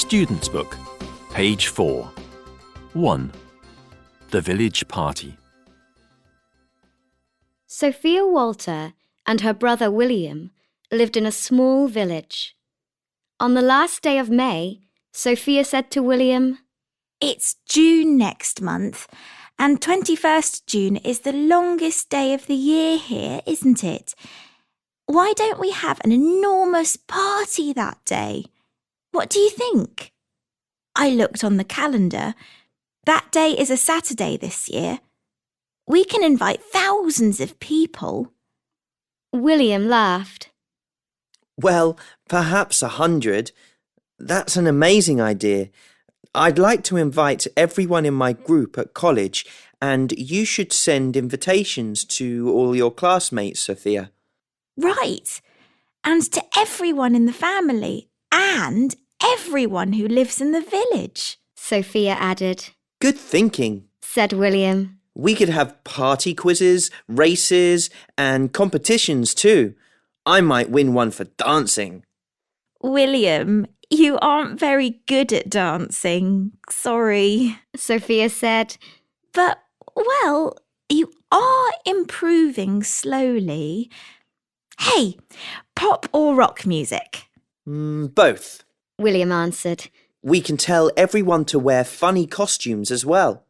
Student's Book, page 4. 1. The Village Party. Sophia Walter and her brother William lived in a small village. On the last day of May, Sophia said to William, "It's June next month, and 21st June is the longest day of the year here, isn't it? Why don't we have an enormous party that day? What do you think?" I looked on the calendar. That day is a Saturday this year. We can invite thousands of people. William laughed. Well, perhaps 100. That's an amazing idea. I'd like to invite everyone in my group at college, and you should send invitations to all your classmates, Sophia. Right. And to everyone in the family, and everyone who lives in the village, Sophia added. Good thinking, said William. We could have party quizzes, races, and competitions too. I might win one for dancing. William, you aren't very good at dancing. Sorry, Sophia said. But, well, you are improving slowly. Hey, pop or rock music? Both, William answered. We can tell everyone to wear funny costumes as well.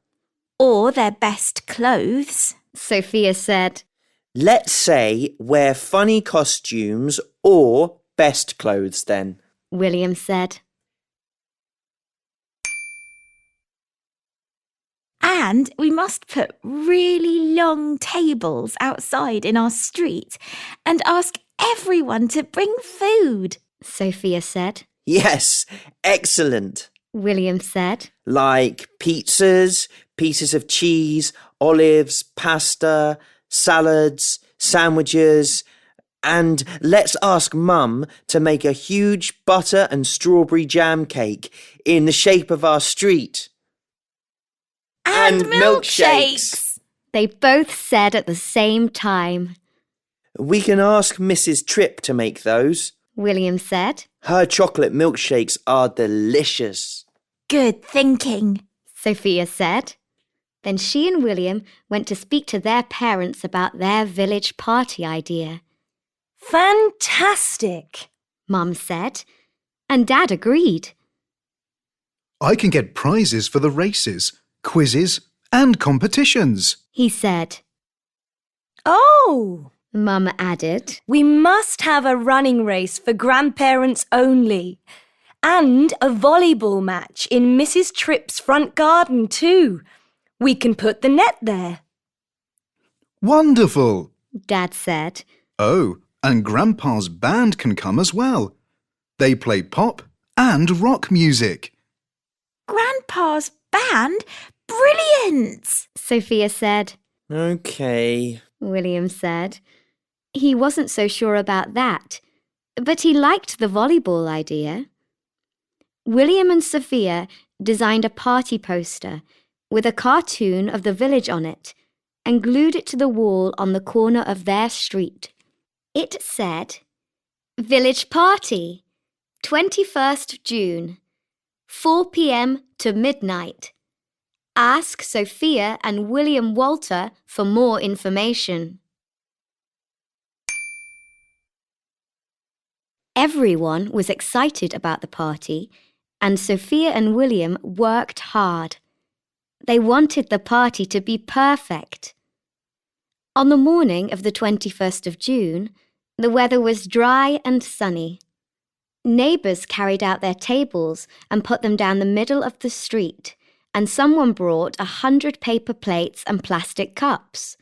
Or their best clothes, Sophia said. Let's say wear funny costumes or best clothes then, William said. And we must put really long tables outside in our street and ask everyone to bring food, Sophia said. Yes, excellent. William said. Like pizzas, pieces of cheese, olives, pasta, salads, sandwiches, and let's ask Mum to make a huge butter and strawberry jam cake in the shape of our street. And milkshakes! They both said at the same time. We can ask Mrs. Tripp to make those, William said. Her chocolate milkshakes are delicious. Good thinking, Sophia said. Then she and William went to speak to their parents about their village party idea. Fantastic, Mum said, and Dad agreed. I can get prizes for the races, quizzes and competitions, he said. Oh, Mum added. We must have a running race for grandparents only, and a volleyball match in Mrs. Tripp's front garden too. We can put the net there. Wonderful, Dad said. Oh, and Grandpa's band can come as well. They play pop and rock music. Grandpa's band? Brilliant! Sophia said. OK, William said. He wasn't so sure about that, but he liked the volleyball idea. William and Sophia designed a party poster with a cartoon of the village on it and glued it to the wall on the corner of their street. It said, Village Party, 21st June, 4 p.m. to midnight. Ask Sophia and William Walter for more information. Everyone was excited about the party, and Sophia and William worked hard. They wanted the party to be perfect. On the morning of the 21st of June, the weather was dry and sunny. Neighbours carried out their tables and put them down the middle of the street, and someone brought 100 paper plates and plastic cups.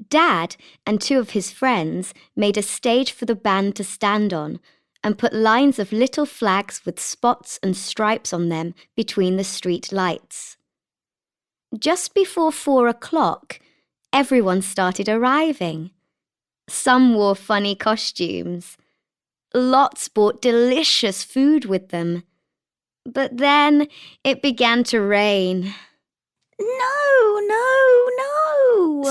Dad and 2 of his friends made a stage for the band to stand on and put lines of little flags with spots and stripes on them between the street lights. Just before 4 o'clock, everyone started arriving. Some wore funny costumes. Lots brought delicious food with them. But then it began to rain. No,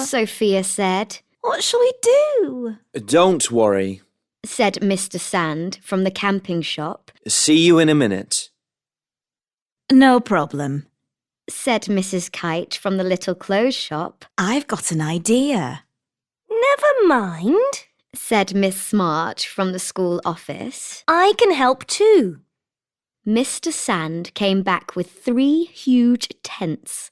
Sophia said. What shall we do? Don't worry, said Mr. Sand from the camping shop. See you in a minute. No problem. said Mrs. Kite from the little clothes shop. I've got an idea. Never mind. Said Miss Smart from the school office. I can help too. Mr. Sand came back with 3 huge tents.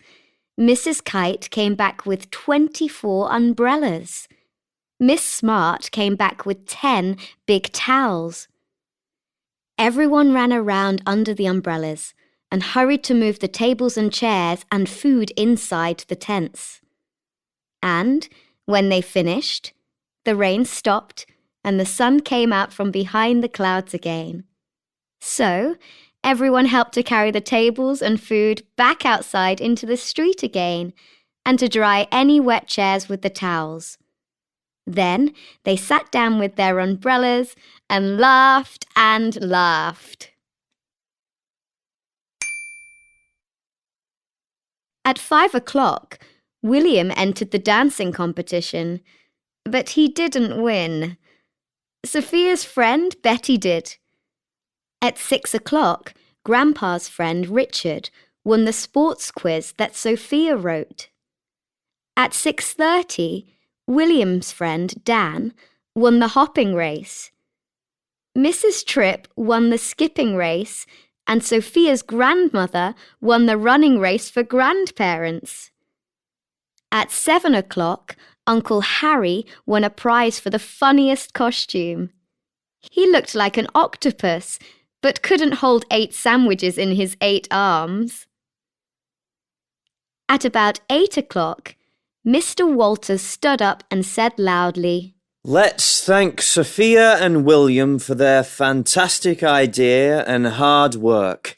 Mrs. Kite came back with 24 umbrellas. Miss Smart came back with 10 big towels. Everyone ran around under the umbrellas and hurried to move the tables and chairs and food inside the tents. And when they finished, the rain stopped and the sun came out from behind the clouds again. So, everyone helped to carry the tables and food back outside into the street again and to dry any wet chairs with the towels. Then they sat down with their umbrellas and laughed and laughed. At 5 o'clock, William entered the dancing competition, but he didn't win. Sophia's friend Betty did. At 6 o'clock, Grandpa's friend Richard won the sports quiz that Sophia wrote. At 6:30, William's friend Dan won the hopping race. Mrs. Tripp won the skipping race, and Sophia's grandmother won the running race for grandparents. At 7 o'clock, Uncle Harry won a prize for the funniest costume. He looked like an octopus, but couldn't hold 8 sandwiches in his 8 arms. At about 8 o'clock, Mr. Walters stood up and said loudly, Let's thank Sophia and William for their fantastic idea and hard work.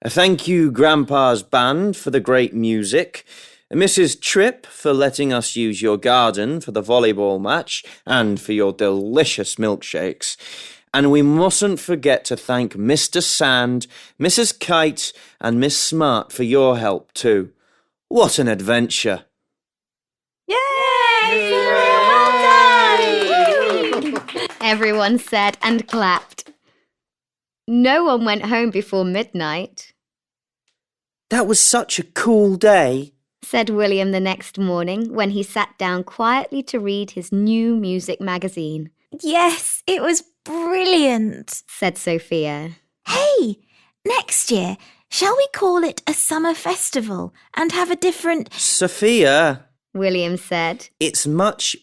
Thank you, Grandpa's band, for the great music. Mrs. Tripp for letting us use your garden for the volleyball match and for your delicious milkshakes. And we mustn't forget to thank Mr. Sand, Mrs. Kite and Miss Smart for your help too. What an adventure! Yay! everyone said and clapped. No one went home before midnight. That was such a cool day, said William the next morning when he sat down quietly to read his new music magazine. Yes, it was brilliant, said Sophia. Hey, next year, shall we call it a summer festival and have a different... Sophia, William said. it's much